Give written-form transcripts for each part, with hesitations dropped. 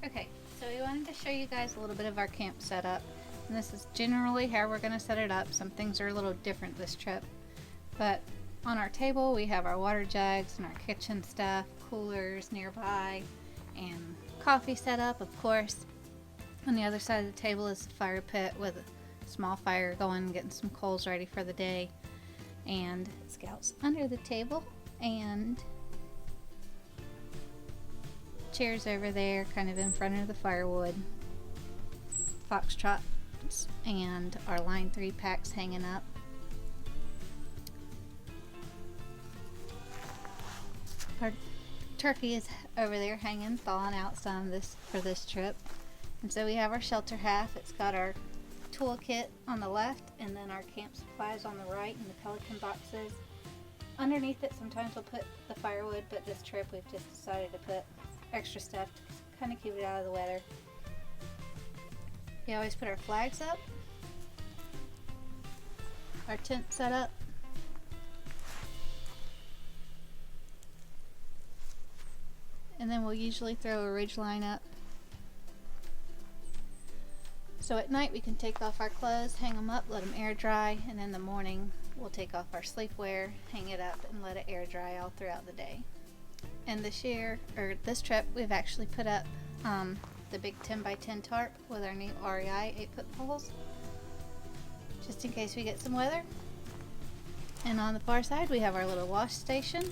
Okay, so we wanted to show you guys a little bit of our camp setup. And this is generally how we're going to set it up. Some things are a little different this trip. But on our table we have our water jugs and our kitchen stuff, coolers nearby, and coffee set up, of course. On the other side of the table is the fire pit with a small fire going, getting some coals ready for the day. And Scout's under the table, and chairs over there kind of in front of the firewood, foxtrots and our line 3 packs hanging up. Our turkey is over there hanging, thawing out some for this trip. And so we have our shelter half. It's got our toolkit on the left and then our camp supplies on the right and the Pelican boxes. Underneath it sometimes we'll put the firewood, but this trip we've just decided to put extra stuff to kind of keep it out of the weather. We always put our flags up, our tent set up, and then we'll usually throw a ridge line up. So at night we can take off our clothes, hang them up, let them air dry, and in the morning we'll take off our sleepwear, hang it up, and let it air dry all throughout the day. And this trip, we've actually put up the big 10x10 tarp with our new REI 8-foot poles, just in case we get some weather. And on the far side we have our little wash station.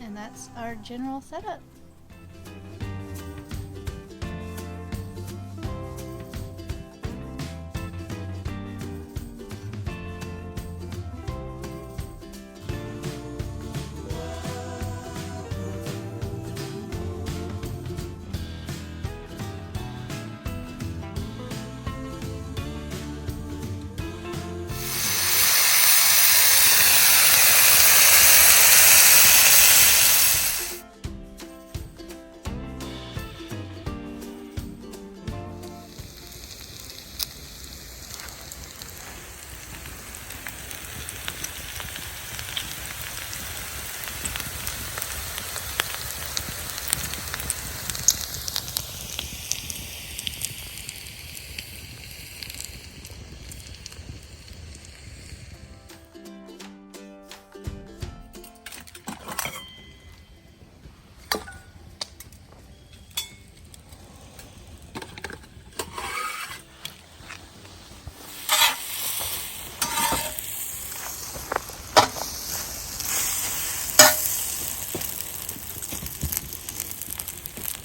And that's our general setup.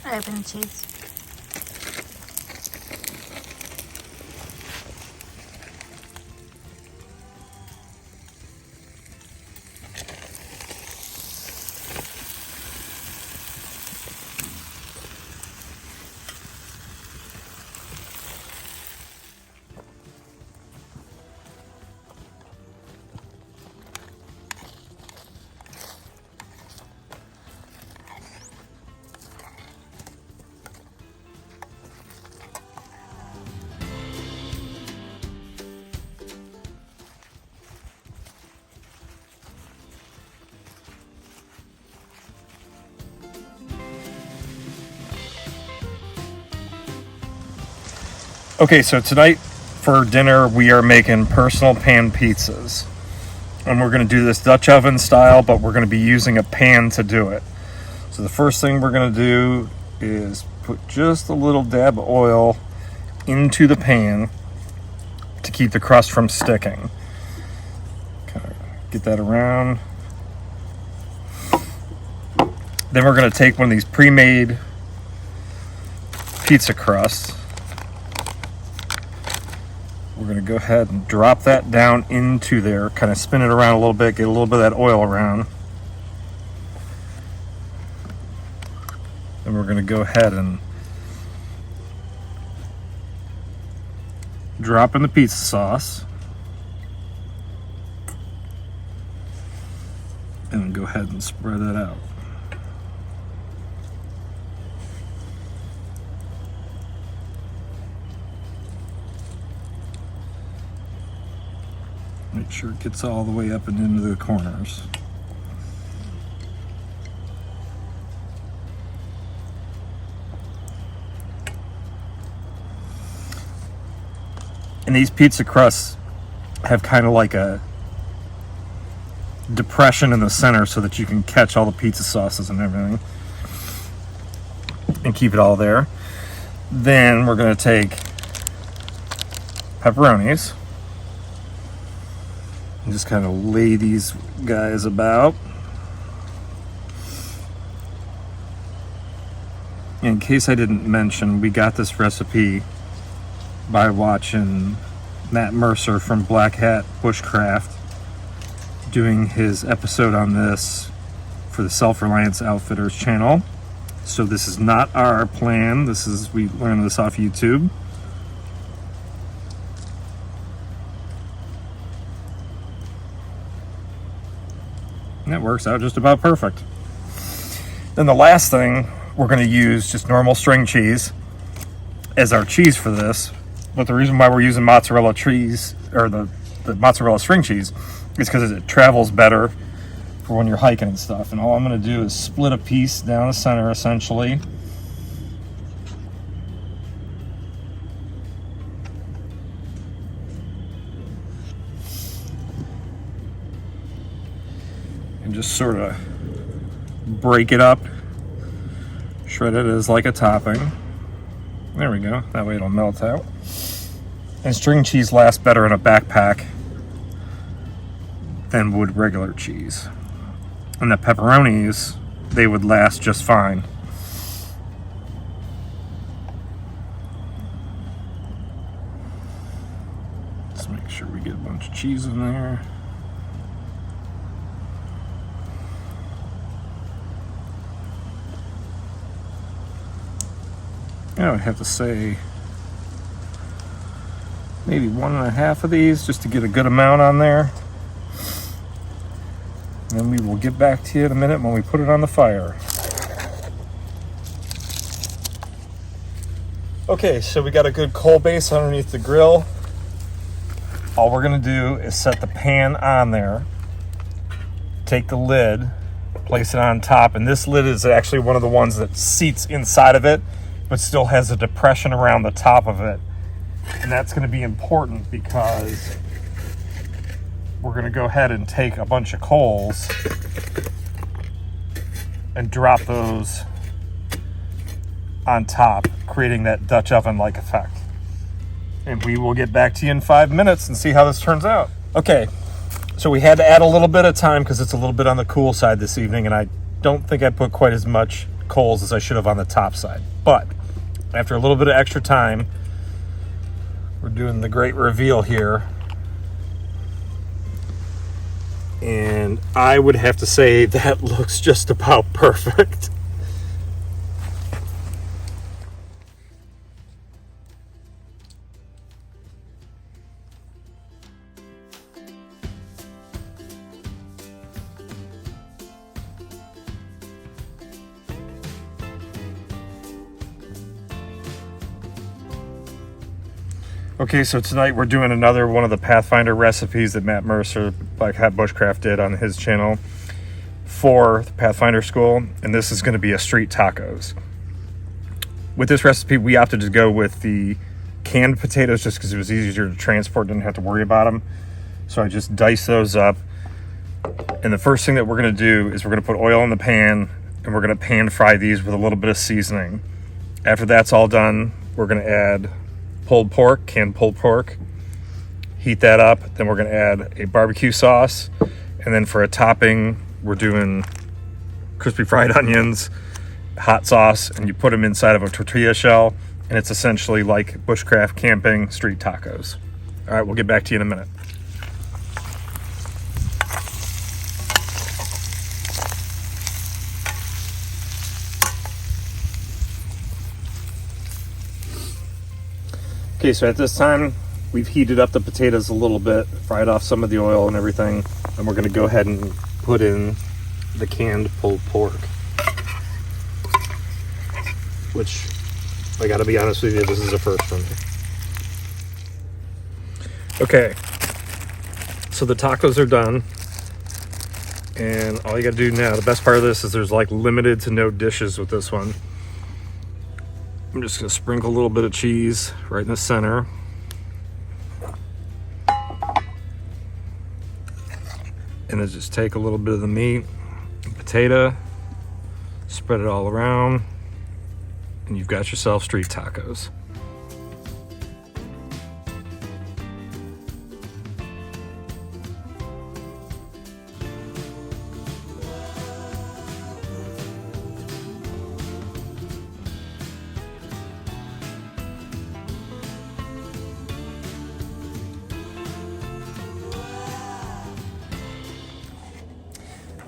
Open cheese. Okay, so tonight for dinner we are making personal pan pizzas. And we're going to do this Dutch oven style, but we're going to be using a pan to do it. So the first thing we're going to do is put just a little dab of oil into the pan to keep the crust from sticking. Kind of get that around. Then we're going to take one of these pre-made pizza crusts. We're going to go ahead and drop that down into there, kind of spin it around a little bit, get a little bit of that oil around. Then we're going to go ahead and drop in the pizza sauce. And then go ahead and spread that out. Make sure it gets all the way up and into the corners. these pizza crusts have kind of like a depression in the center so that you can catch all the pizza sauces and everything and keep it all there. Then we're going to take pepperonis and just kind of lay these guys about. In case I didn't mention, we got this recipe by watching Matt Mercer from Black Hat Bushcraft doing his episode on this for the Self-Reliance Outfitters channel. So this is not our plan. We learned this off YouTube. And it works out just about perfect. Then the last thing, we're going to use just normal string cheese as our cheese for this. But the reason why we're using mozzarella cheese, or the mozzarella string cheese, is because it travels better for when you're hiking and stuff. And all I'm going to do is split a piece down the center, essentially. And just sort of break it up. Shred it as like a topping. There we go. That way it'll melt out. And string cheese lasts better in a backpack than would regular cheese. And the pepperonis, they would last just fine. Let's make sure we get a bunch of cheese in there. I would have to say maybe 1.5 of these just to get a good amount on there. And then we will get back to you in a minute when we put it on the fire. Okay, so we got a good coal base underneath the grill. All we're gonna do is set the pan on there, take the lid, place it on top, and this lid is actually one of the ones that seats inside of it, but still has a depression around the top of it. And that's going to be important because we're going to go ahead and take a bunch of coals and drop those on top, creating that Dutch oven-like effect. And we will get back to you in 5 minutes and see how this turns out. Okay, so we had to add a little bit of time because it's a little bit on the cool side this evening, and I don't think I put quite as much coals as I should have on the top side. But after a little bit of extra time, we're doing the great reveal here. And I would have to say that looks just about perfect. Okay, so tonight we're doing another one of the Pathfinder recipes that Matt Mercer, Black Hat Bushcraft, did on his channel for the Pathfinder School, and this is going to be a street tacos. With this recipe, we opted to go with the canned potatoes just because it was easier to transport, didn't have to worry about them. So I just diced those up, and the first thing that we're going to do is we're going to put oil in the pan, and we're going to pan fry these with a little bit of seasoning. After that's all done, we're going to add pulled pork, canned pulled pork, heat that up. Then we're going to add a barbecue sauce, and then for a topping we're doing crispy fried onions, hot sauce, and you put them inside of a tortilla shell, and it's essentially like bushcraft camping street tacos. All right, we'll get back to you in a minute. Okay, so at this time, we've heated up the potatoes a little bit, fried off some of the oil and everything, and we're going to go ahead and put in the canned pulled pork. Which, I got to be honest with you, this is a first for me. Okay, so the tacos are done, and all you got to do now, the best part of this is there's like limited to no dishes with this one. I'm just going to sprinkle a little bit of cheese right in the center. gonna just take a little bit of the meat and potato, spread it all around, and you've got yourself street tacos.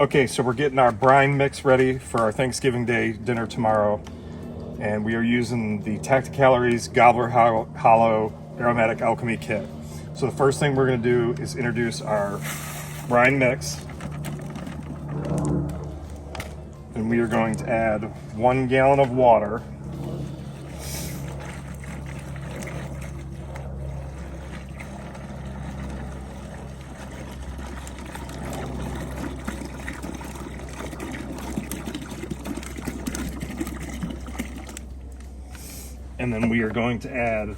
Okay, so we're getting our brine mix ready for our Thanksgiving Day dinner tomorrow. And we are using the Tacticalories Gobbler Hollow Aromatic Alchemy Kit. So the first thing we're gonna do is introduce our brine mix. And we are going to add 1 gallon of water. And then we are going to add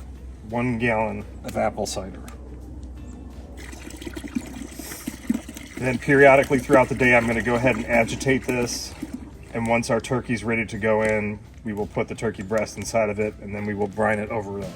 1 gallon of apple cider. And then periodically throughout the day, I'm going to go ahead and agitate this. And once our turkey's ready to go in, we will put the turkey breast inside of it, and then we will brine it overnight.